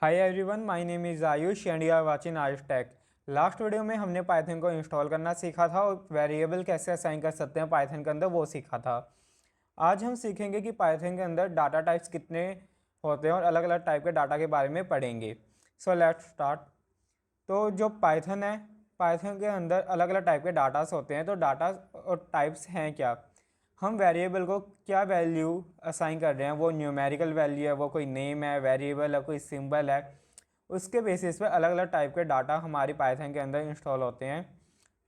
Hi everyone, my name is Ayush and you are watching Ayush tech. Last video में हमने Python को install करना सीखा था और वेरिएबल कैसे असाइन कर सकते हैं पाइथन के अंदर वो सीखा था। आज हम सीखेंगे कि पाइथन के अंदर डाटा टाइप्स कितने होते हैं और अलग अलग टाइप के डाटा के बारे में पढ़ेंगे। So let's start. तो जो पाइथन है, पाइथन के अंदर अलग अलग टाइप के डाटास होते हैं। तो डाटा और टाइप्स हैं क्या, हम वेरिएबल को क्या वैल्यू असाइन कर रहे हैं, वो न्यूमेरिकल वैल्यू है, वो कोई नेम है, वेरिएबल है, कोई सिंबल है, उसके बेसिस पे अलग अलग टाइप के डाटा हमारी पाइथन के अंदर इंस्टॉल होते हैं।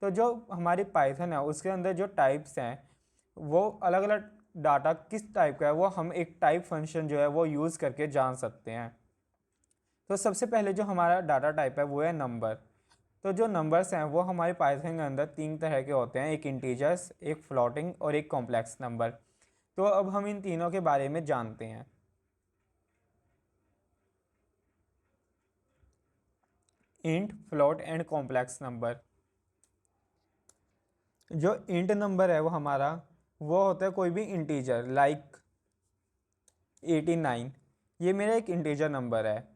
तो जो हमारी पाइथन है उसके अंदर जो टाइप्स हैं वो अलग अलग डाटा किस टाइप का है वो हम एक टाइप फंक्शन जो है वो यूज़ करके जान सकते हैं। तो सबसे पहले जो हमारा डाटा टाइप है वो है नंबर। तो जो नंबर्स हैं वो हमारे पाइथन के अंदर तीन तरह के होते हैं, एक इंटीजर्स, एक फ्लोटिंग और एक कॉम्प्लेक्स नंबर। तो अब हम इन तीनों के बारे में जानते हैं। Int, float and complex number. जो इंट नंबर है वो हमारा वो होता है कोई भी इंटीजर, लाइक 89, ये मेरा एक इंटीजर नंबर है।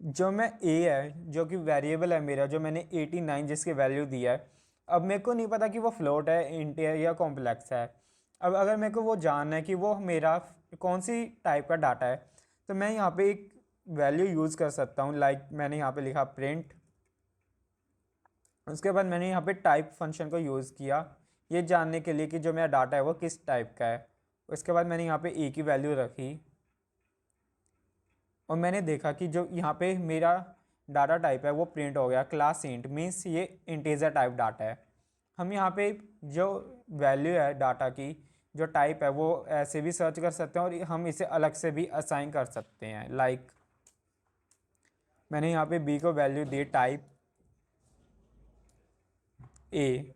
जो मैं ए है जो कि वेरिएबल है मेरा, जो मैंने 89 जिसकी वैल्यू दिया है, अब मेरे को नहीं पता कि वो फ्लोट है, इंट है या कॉम्प्लेक्स है। अब अगर मेरे को वो जानना है कि वो मेरा कौन सी टाइप का डाटा है, तो मैं यहाँ पे एक वैल्यू यूज़ कर सकता हूँ। लाइक मैंने यहाँ पे लिखा प्रिंट, उसके बाद मैंने यहाँ पे टाइप फंक्शन को यूज़ किया ये जानने के लिए कि जो मेरा डाटा है वो किस टाइप का है। उसके बाद मैंने यहाँ पे ए की वैल्यू रखी और मैंने देखा कि जो यहाँ पे मेरा डाटा टाइप है वो प्रिंट हो गया, क्लास इंट, मीन्स ये इंटीजर टाइप डाटा है। हम यहाँ पे जो वैल्यू है डाटा की, जो टाइप है, वो ऐसे भी सर्च कर सकते हैं और हम इसे अलग से भी असाइन कर सकते हैं। लाइक मैंने यहाँ पे बी को वैल्यू दी टाइप ए,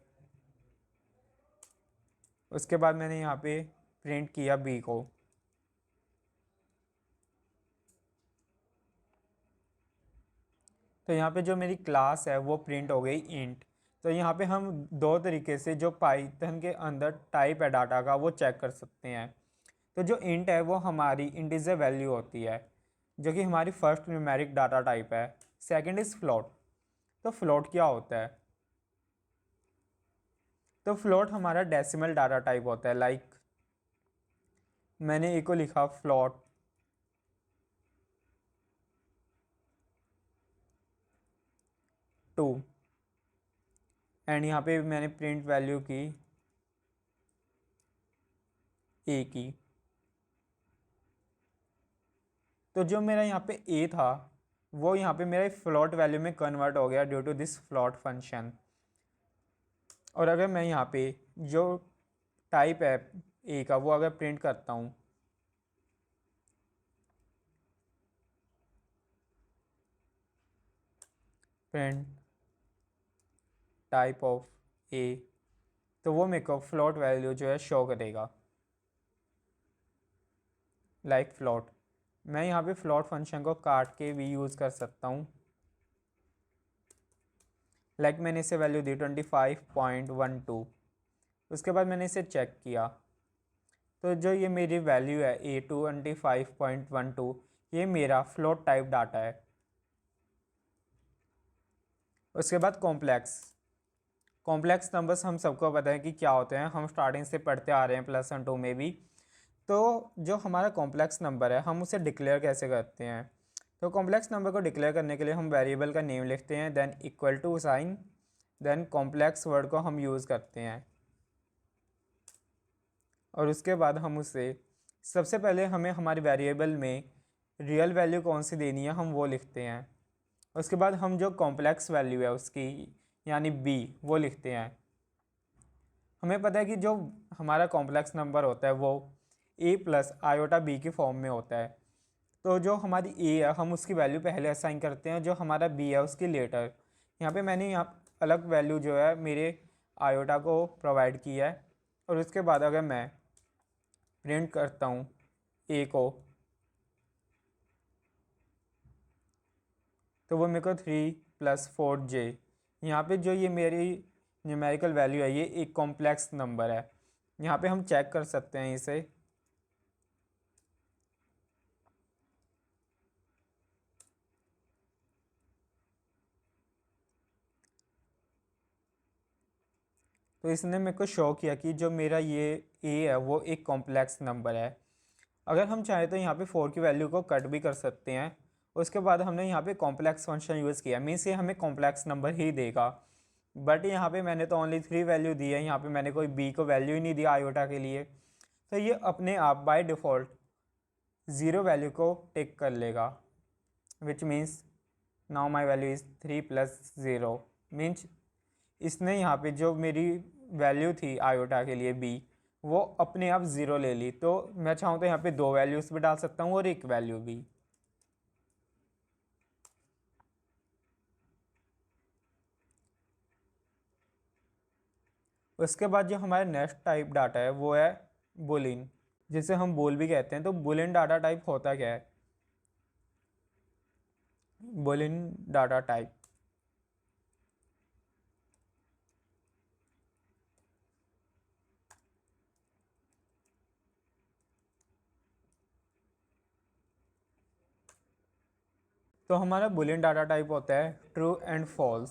उसके बाद मैंने यहाँ पे प्रिंट किया बी को। तो यहाँ पे जो मेरी क्लास है वो प्रिंट हो गई इंट। तो यहाँ पे हम दो तरीके से जो पाइथन के अंदर टाइप है डाटा का वो चेक कर सकते हैं। तो जो इंट है वो हमारी इंटीजर वैल्यू होती है, जो कि हमारी फर्स्ट न्यूमेरिक डाटा टाइप है। Second is float. तो फ्लोट क्या होता है, तो फ्लोट हमारा डेसिमल डाटा टाइप होता है। लाइक मैंने ए को लिखा फ्लोट 2 एंड यहाँ पे मैंने प्रिंट वैल्यू की ए की। तो जो मेरा यहाँ पे ए था वो यहाँ पे मेरा फ्लोट वैल्यू में कन्वर्ट हो गया due to this float function. और अगर मैं यहाँ पे जो टाइप है ए का वो अगर प्रिंट करता हूँ, प्रिंट टाइप ऑफ ए, तो वो मेरे को फ्लोट वैल्यू जो है शो करेगा, लाइक फ्लोट। मैं यहाँ पे फ्लोट फंक्शन को काट के भी यूज़ कर सकता हूँ। लाइक मैंने इसे वैल्यू दी 25.12। उसके बाद मैंने इसे चेक किया, तो जो ये मेरी वैल्यू है ए 25.12, ये मेरा फ्लोट टाइप डाटा है। उसके बाद कॉम्प्लेक्स। कॉम्प्लेक्स नंबर्स हम सबको पता है कि क्या होते हैं, हम स्टार्टिंग से पढ़ते आ रहे हैं प्लस वन टू में भी। तो जो हमारा कॉम्प्लेक्स नंबर है हम उसे डिक्लेयर कैसे करते हैं, तो कॉम्प्लेक्स नंबर को डिक्लेयर करने के लिए हम वेरिएबल का नेम लिखते हैं, then equal to sign, then complex word को हम यूज़ करते हैं। और उसके बाद हम उसे, सबसे पहले हमें हमारे वेरिएबल में रियल वैल्यू कौन सी देनी है हम वो लिखते हैं। उसके बाद हम जो कॉम्प्लेक्स वैल्यू है उसकी यानी बी वो लिखते हैं। हमें पता है कि जो हमारा कॉम्प्लेक्स नंबर होता है वो ए प्लस आयोटा बी के फॉर्म में होता है। तो जो हमारी ए है हम उसकी वैल्यू पहले असाइन करते हैं, जो हमारा बी है उसकी लेटर। यहाँ पे मैंने यहाँ अलग वैल्यू जो है मेरे आयोटा को प्रोवाइड की है। और उसके बाद अगर मैं प्रिंट करता हूँ ए को, तो वो मेरे को 3+4J, यहाँ पे जो ये मेरी न्यूमेरिकल वैल्यू है ये एक कॉम्प्लेक्स नंबर है। यहाँ पे हम चेक कर सकते हैं इसे, तो इसने मेरे को शो किया कि जो मेरा ये ए है वो एक कॉम्प्लेक्स नंबर है। अगर हम चाहें तो यहाँ पे 4 की वैल्यू को कट भी कर सकते हैं। उसके बाद हमने यहाँ पे कॉम्प्लेक्स फंक्शन यूज़ किया, मीन्स ये हमें कॉम्प्लेक्स नंबर ही देगा। बट यहाँ पे मैंने तो ओनली 3 वैल्यू दी है, यहाँ पे मैंने कोई बी को वैल्यू ही नहीं दिया आयोटा के लिए, तो ये अपने आप बाय डिफ़ॉल्ट ज़ीरो वैल्यू को टेक कर लेगा, which means now my value is 3 + 0। Means इसने यहाँ पे जो मेरी वैल्यू थी आयोटा के लिए बी, वो अपने आप ज़ीरो ले ली। तो मैं चाहूँ तो यहाँ पे 2 वैल्यूज़ भी डाल सकता हूँ और 1 वैल्यू भी। उसके बाद जो हमारा नेक्स्ट टाइप डाटा है वो है बुलियन, जिसे हम बोल भी कहते हैं। तो बुलियन डाटा टाइप होता क्या है? बुलियन डाटा टाइप तो हमारा बुलियन डाटा टाइप होता है true and false.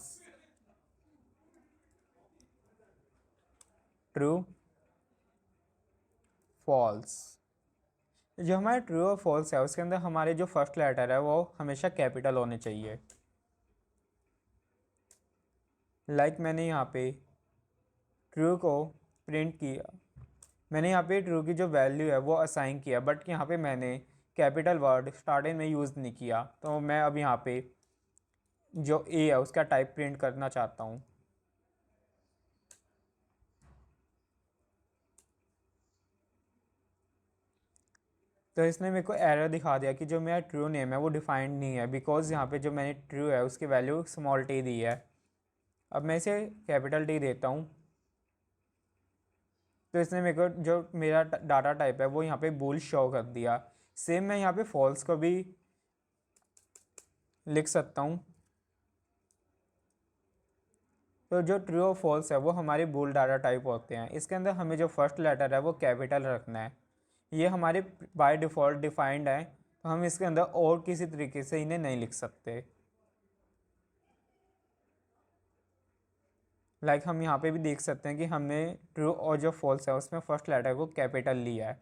True, false. जो हमारा ट्रू और फॉल्स है उसके अंदर हमारे जो फर्स्ट लेटर है वो हमेशा कैपिटल होने चाहिए। मैंने यहाँ पे ट्रू को प्रिंट किया, मैंने यहाँ पे ट्रू की जो वैल्यू है वो असाइन किया, बट यहाँ पे मैंने कैपिटल वर्ड स्टार्टिंग में यूज़ नहीं किया। तो मैं अब यहाँ पे जो ए है उसका टाइप प्रिंट करना चाहता हूँ। तो इसने मेरे को एरर दिखा दिया कि जो मेरा ट्रू नेम है वो डिफाइंड नहीं है, बिकॉज यहाँ पे जो मैंने ट्रू है उसकी वैल्यू स्मॉल टी दी है। अब मैं इसे कैपिटल टी देता हूँ, तो इसने मेरे को जो मेरा डाटा टाइप है वो यहाँ पे बूल शो कर दिया। सेम मैं यहाँ पे फॉल्स को भी लिख सकता हूँ। तो जो ट्रू और फॉल्स है वो हमारे बूल डाटा टाइप होते हैं। इसके अंदर हमें जो फर्स्ट लेटर है वो कैपिटल रखना है। ये हमारे बाय डिफ़ॉल्ट डिफाइंड है, तो हम इसके अंदर और किसी तरीके से इन्हें नहीं लिख सकते। हम यहाँ पे भी देख सकते हैं कि हमने ट्रू और जो फॉल्स है उसमें फर्स्ट लेटर को कैपिटल लिया है।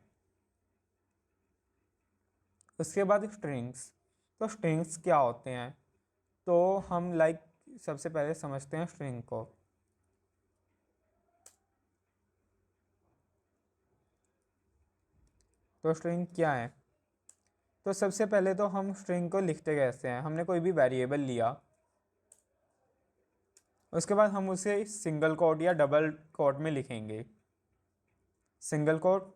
उसके बाद स्ट्रिंग्स। तो स्ट्रिंग्स क्या होते हैं? तो हम सबसे पहले समझते हैं स्ट्रिंग को। तो स्ट्रिंग क्या है? तो सबसे पहले तो हम स्ट्रिंग को लिखते कैसे हैं? हमने कोई भी वेरिएबल लिया, उसके बाद हम उसे सिंगल कोट या डबल कोट में लिखेंगे। सिंगल कोट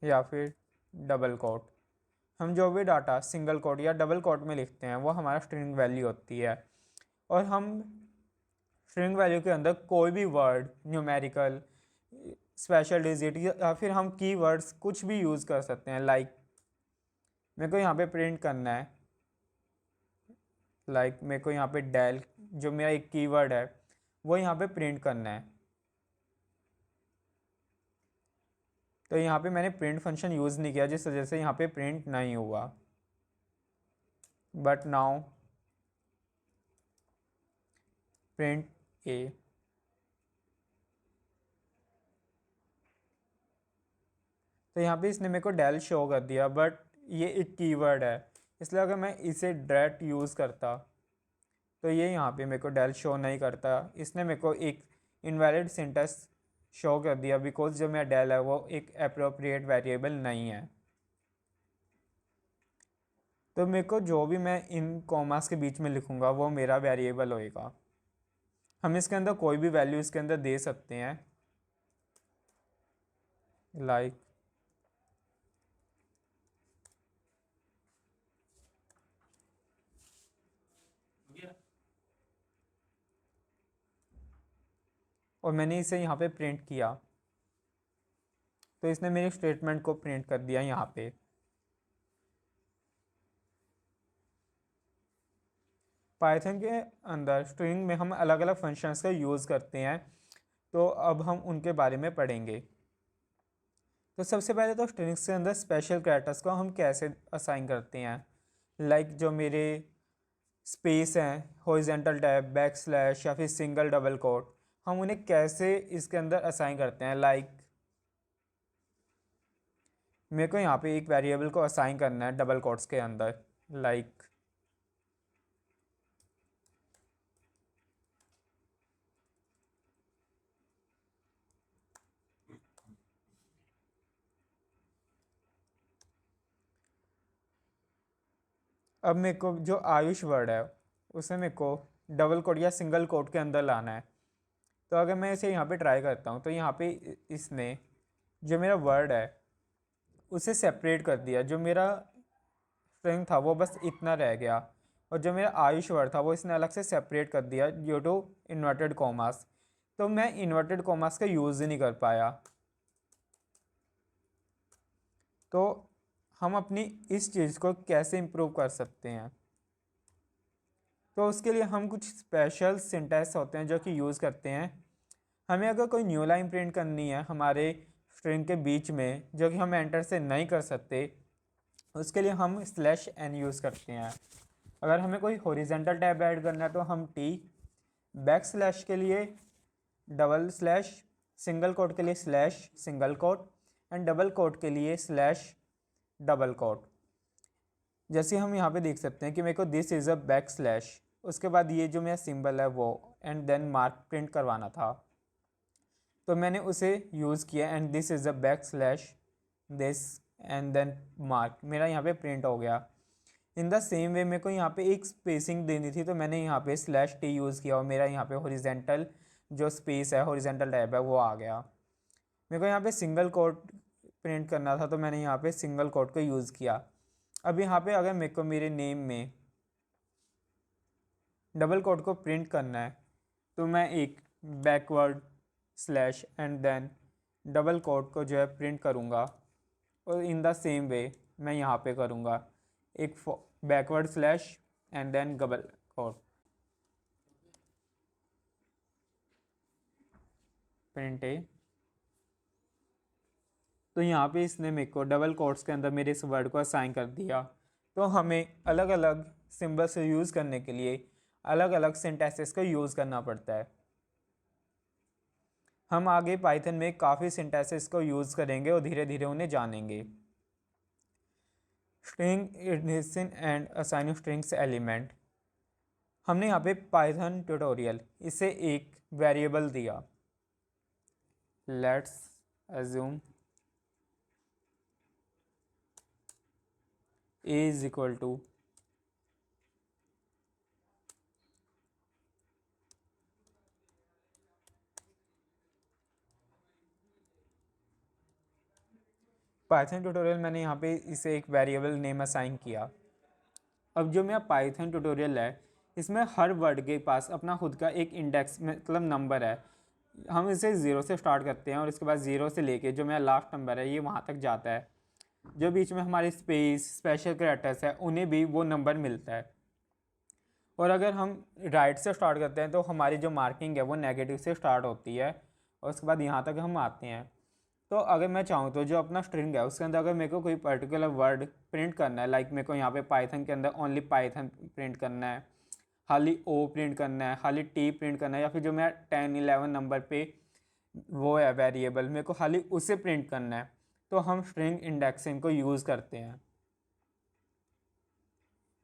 या फिर डबल कोट। हम जो भी डाटा सिंगल कोट या डबल कोट में लिखते हैं वो हमारा स्ट्रिंग वैल्यू होती है। और हम स्ट्रिंग वैल्यू के अंदर कोई भी वर्ड, न्यूमेरिकल, स्पेशल डिजिट या फिर हम कीवर्ड्स कुछ भी यूज़ कर सकते हैं। मेरे को यहाँ पे प्रिंट करना है, मेरे को यहाँ पे डेल जो मेरा एक कीवर्ड है वो यहाँ पे प्रिंट करना है। तो यहाँ पे मैंने प्रिंट फंक्शन यूज़ नहीं किया, जिस वजह से यहाँ पे प्रिंट नहीं हुआ। But now print A. तो यहाँ पे इसने मेरे को डेल शो कर दिया, बट ये एक कीवर्ड है, इसलिए अगर मैं इसे डायरेक्ट यूज़ करता तो ये यहाँ पे मेरे को डेल शो नहीं करता। इसने मेरे को एक इनवैलिड सिंटेक्स शो कर दिया, बिकॉज जो मेरा डेल है वो एक अप्रोप्रिएट वेरिएबल नहीं है। तो मेरे को जो भी मैं इन कॉमास के बीच में लिखूँगा वो मेरा वेरिएबल होएगा। हम इसके अंदर कोई भी वैल्यू इसके अंदर दे सकते हैं, लाइक और मैंने इसे यहाँ पे प्रिंट किया, तो इसने मेरे स्टेटमेंट को प्रिंट कर दिया यहाँ पे। पाइथन के अंदर स्ट्रिंग में हम अलग अलग फंक्शंस का यूज़ करते हैं, तो अब हम उनके बारे में पढ़ेंगे। तो सबसे पहले तो स्ट्रिंग्स के अंदर स्पेशल कैरेक्टर्स को हम कैसे असाइन करते हैं। जो मेरे स्पेस हैं, हॉरिजॉन्टल टैब, बैक स्लैश या फिर सिंगल डबल कोट, हम उन्हें कैसे इसके अंदर असाइन करते हैं। लाइक मेरे को यहाँ पे एक वेरिएबल को असाइन करना है डबल कोट्स के अंदर। लाइक अब मेरे को जो आयुष वर्ड है उसे मेरे को डबल कोट या सिंगल कोट के अंदर लाना है। तो अगर मैं इसे यहाँ पे ट्राई करता हूँ तो यहाँ पे इसने जो मेरा वर्ड है उसे सेपरेट कर दिया। जो मेरा स्ट्रिंग था वो बस इतना रह गया, और जो मेरा आयुष वर्ड था वो इसने अलग से सेपरेट कर दिया ड्यू टू इन्वर्टेड कॉमास। तो मैं इन्वर्टेड कॉमास का यूज़ ही नहीं कर पाया। तो हम अपनी इस चीज़ को कैसे इम्प्रूव कर सकते हैं? तो उसके लिए हम कुछ स्पेशल सिंटैक्स होते हैं जो कि यूज़ करते हैं। हमें अगर कोई न्यू लाइन प्रिंट करनी है हमारे स्ट्रिंग के बीच में जो कि हम एंटर से नहीं कर सकते, उसके लिए हम स्लैश एन यूज़ करते हैं। अगर हमें कोई हॉरिजॉन्टल टैब ऐड करना है तो हम टी, बैक स्लैश के लिए डबल स्लैश, सिंगल कोट के लिए slash single quote, and double quote के लिए स्लैश डबल कोट। जैसे हम यहाँ पे देख सकते हैं कि मेरे को this is a back slash, उसके बाद ये जो मेरा सिंबल है वो, एंड देन मार्क प्रिंट करवाना था तो मैंने उसे यूज़ किया, and this is a back slash this and then mark, मेरा यहाँ पे प्रिंट हो गया। इन द सेम वे मेरे को यहाँ पे एक स्पेसिंग देनी थी तो मैंने यहाँ पे स्लैश टी यूज़ किया और मेरा यहाँ पे हॉरिजॉन्टल जो स्पेस है, हॉरिजॉन्टल टैब है वो आ गया। मेरे को यहाँ पे सिंगल कोट प्रिंट करना था तो मैंने यहाँ पे सिंगल कोट को यूज़ किया। अब यहाँ पे अगर मेरे को मेरे नेम में डबल कोट को प्रिंट करना है तो मैं एक backward slash and then double quote को जो है प्रिंट करूँगा, और इन द सेम वे मैं यहाँ पे करूँगा एक backward slash and then double quote print A. तो यहाँ पे इसने मेरे को डबल कोट्स के अंदर मेरे इस वर्ड को असाइन कर दिया। तो हमें अलग अलग सिंबल्स यूज़ करने के लिए अलग अलग सिंटैक्सेस का यूज़ करना पड़ता है। हम आगे पाइथन में काफ़ी सिंटैक्सेस को यूज़ करेंगे और धीरे धीरे उन्हें जानेंगे। String initiation and assigning strings element, हमने यहाँ पे पाइथन ट्यूटोरियल इसे एक वेरिएबल दिया। Let's assume a is equal to Python tutorial मैंने यहाँ पे इसे एक वेरिएबल नेम असाइन किया। अब जो मेरा पाइथन ट्यूटोरियल है इसमें हर वर्ड के पास अपना खुद का एक इंडेक्स मतलब नंबर है। हम इसे ज़ीरो से स्टार्ट करते हैं और इसके बाद ज़ीरो से लेके जो मेरा लास्ट नंबर है ये वहाँ तक जाता है। जो बीच में हमारे स्पेस स्पेशल कैरेक्टर्स है उन्हें भी वो नंबर मिलता है। और अगर हम राइट से स्टार्ट करते हैं तो हमारी जो मार्किंग है वो नेगेटिव से स्टार्ट होती है और उसके बाद यहाँ तक हम आते हैं। तो अगर मैं चाहूँ तो जो अपना स्ट्रिंग है उसके अंदर अगर मेरे को कोई पर्टिकुलर वर्ड प्रिंट करना है, लाइक मेरे को यहाँ पे पाइथन के अंदर ओनली पाइथन प्रिंट करना है, खाली ओ प्रिंट करना है, खाली टी प्रिंट करना है, या फिर जो मेरा 10-11 नंबर पे वो है वेरिएबल मेरे को खाली उसे प्रिंट करना है, तो हम स्ट्रिंग इंडेक्सिंग को यूज़ करते हैं।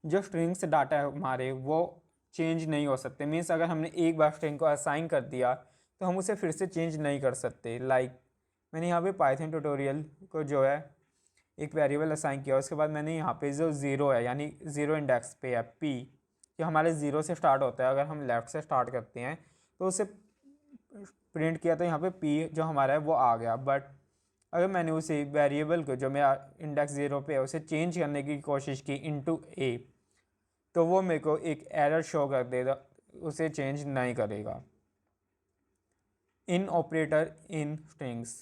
जो स्ट्रिंग्स डाटा है हमारे वो चेंज नहीं हो सकते। मीन्स अगर हमने एक बार स्ट्रिंग को असाइन कर दिया तो हम उसे फिर से चेंज नहीं कर सकते। लाइक मैंने यहाँ पे पाइथन ट्यूटोरियल को जो है एक वेरिएबल असाइन किया, उसके बाद मैंने यहाँ पे जो ज़ीरो है यानी ज़ीरो इंडेक्स पे है पी, जो हमारे ज़ीरो से स्टार्ट होता है, अगर हम लेफ़्ट से स्टार्ट करते हैं तो उसे प्रिंट किया तो यहाँ पे पी जो हमारा है वो आ गया। बट अगर मैंने उसी वेरिएबल को जो मेरा इंडेक्स ज़ीरो पे है उसे चेंज करने की कोशिश की इनटू ए, तो वो मेरे को एक एरर शो कर देगा, उसे चेंज नहीं करेगा। इन ऑपरेटर इन स्ट्रिंग्स,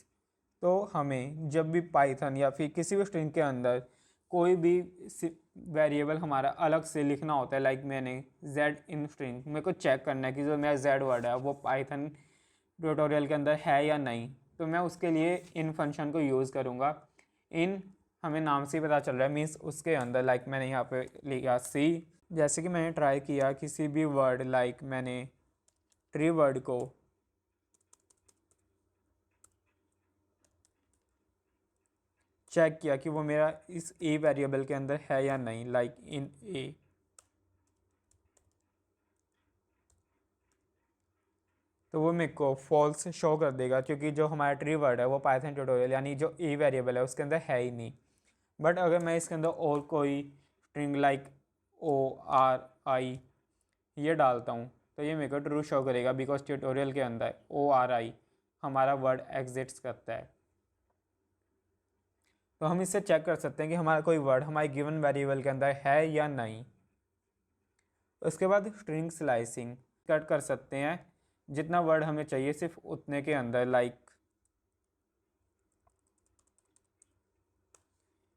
तो हमें जब भी पाइथन या फिर किसी भी स्ट्रिंग के अंदर कोई भी वेरिएबल हमारा अलग से लिखना होता है, लाइक मैंने z इन स्ट्रिंग, मेरे को चेक करना है कि जो मेरा z वर्ड है वो पाइथन ट्यूटोरियल के अंदर है या नहीं, तो मैं उसके लिए इन फंक्शन को यूज़ करूँगा। इन हमें नाम से ही पता चल रहा है, मीन्स उसके अंदर लाइक मैंने यहाँ पे लिखा सी जैसे कि मैंने ट्राई किया किसी भी वर्ड, लाइक मैंने ट्री वर्ड को चेक किया कि वो मेरा इस ए वेरिएबल के अंदर है या नहीं, लाइक इन ए, तो वो मेरे को फॉल्स शो कर देगा, क्योंकि जो हमारा ट्री वर्ड है वो पाइथन ट्यूटोरियल यानी जो ए वेरिएबल है उसके अंदर है ही नहीं। बट अगर मैं इसके अंदर और कोई स्ट्रिंग लाइक ORI ये डालता हूँ तो ये मेरे को ट्रू शो करेगा, बिकॉज ट्यूटोरियल के अंदर ORI हमारा वर्ड एग्जिस्ट करता है। तो हम इससे चेक कर सकते हैं कि हमारा कोई वर्ड हमारे गिवन वेरिएबल के अंदर है या नहीं। उसके बाद स्ट्रिंग स्लाइसिंग कट कर सकते हैं जितना वर्ड हमें चाहिए सिर्फ उतने के अंदर, लाइक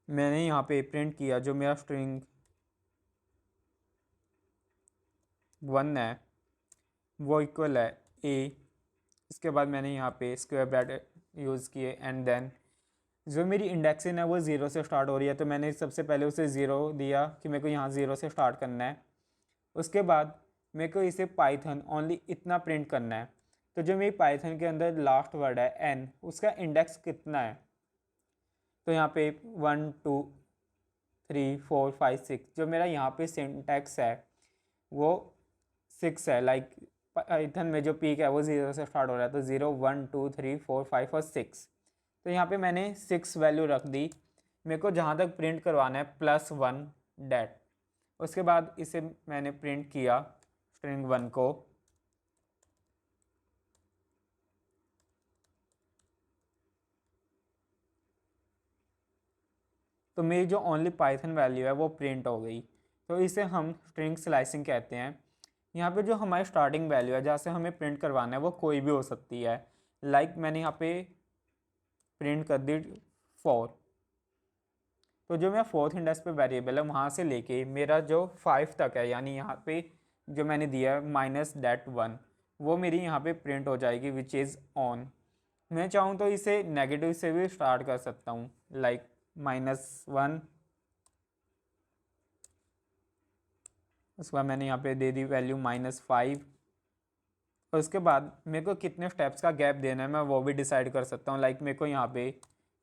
मैंने यहाँ पे प्रिंट किया जो मेरा स्ट्रिंग 1 है वो इक्वल है A। इसके बाद मैंने यहाँ पे स्क्वायर ब्रैकेट यूज़ किए एंड देन जो मेरी इंडेक्सिंग है वो ज़ीरो से स्टार्ट हो रही है, तो मैंने सबसे पहले उसे ज़ीरो दिया कि मेरे को यहाँ ज़ीरो से स्टार्ट करना है। उसके बाद मेरे को इसे पाइथन ओनली इतना प्रिंट करना है। तो जो मेरी पाइथन के अंदर लास्ट वर्ड है n, उसका इंडेक्स कितना है, तो यहाँ पे 1 2 3 4 5 6 जो मेरा यहाँ पे सिंटैक्स है वो 6 है। लाइक पाइथन में जो पीक है वो ज़ीरो से स्टार्ट हो रहा है, तो 0 1 2 3 4 5 और 6। तो यहाँ पे मैंने 6 वैल्यू रख दी। मेरे को जहाँ तक प्रिंट करवाना है +1 डैट। उसके बाद इसे मैंने प्रिंट किया स्ट्रिंग 1 को, तो मेरी जो ओनली पाइथन वैल्यू है वो प्रिंट हो गई। तो इसे हम स्ट्रिंग स्लाइसिंग कहते हैं। यहाँ पे जो हमारी स्टार्टिंग वैल्यू है जहाँ से हमें प्रिंट करवाना है वो कोई भी हो सकती है। लाइक मैंने यहाँ पे प्रिंट कर दी 4, तो जो मेरा फोर्थ इंडेक्स पे वेरिएबल है वहाँ से लेके मेरा जो 5 तक है, यानी यहाँ पे जो मैंने दिया है -1, वो मेरी यहाँ पे प्रिंट हो जाएगी विच इज़ ऑन। मैं चाहूँ तो इसे नेगेटिव से भी स्टार्ट कर सकता हूँ, लाइक -1। उसके बाद मैंने यहाँ पे दे दी वैल्यू -5। और उसके बाद मेरे को कितने स्टेप्स का गैप देना है मैं वो भी डिसाइड कर सकता हूँ। लाइक मेरे को यहाँ पे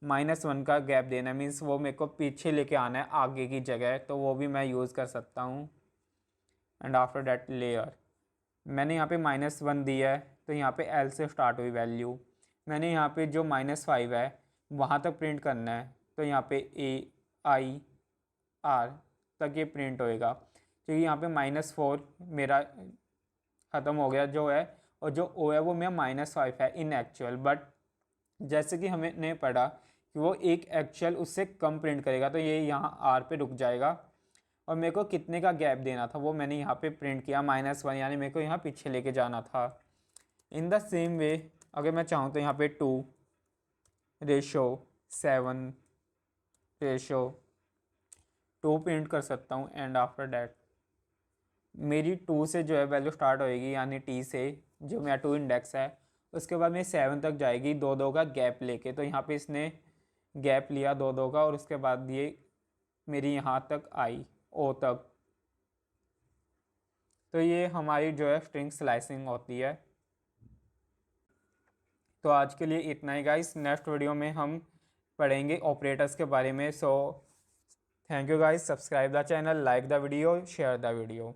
-1 का गैप देना है, मीन्स वो मेरे को पीछे लेके आना है आगे की जगह, तो वो भी मैं यूज़ कर सकता हूँ। एंड आफ्टर डैट लेयर मैंने यहाँ पे -1 दिया है, तो यहाँ पे L से स्टार्ट हुई वैल्यू। मैंने यहाँ पे जो -5 है वहाँ तक प्रिंट करना है, तो यहाँ पे AIR तक ये प्रिंट होएगा, क्योंकि यहाँ पे -4 मेरा ख़त्म हो गया जो है, और जो O है वो मेरा -5 है इन एक्चुअल। बट जैसे कि हमने पढ़ा कि वो एक एक्चुअल उससे कम प्रिंट करेगा, तो ये यहाँ R पे रुक जाएगा। और मेरे को कितने का गैप देना था वो मैंने यहाँ पे प्रिंट किया -1, यानी मेरे को यहाँ पीछे लेके जाना था। इन द सेम वे अगर मैं चाहूँ तो यहाँ पे 2:7 प्रिंट कर सकता हूँ। एंड आफ्टर डैट मेरी 2 से जो है वैल्यू स्टार्ट होएगी, यानी T से जो मेरा 2 इंडेक्स है, उसके बाद मेरी 7 तक जाएगी 2 का गैप लेके। तो यहाँ पे इसने गैप लिया 2 का, और उसके बाद ये मेरी यहाँ तक आई O तक। तो ये हमारी जो है स्ट्रिंग स्लाइसिंग होती है। तो आज के लिए इतना ही गाइस, नेक्स्ट वीडियो में हम पढ़ेंगे ऑपरेटर्स के बारे में। So thank you guys, subscribe the channel, like the video, share the video.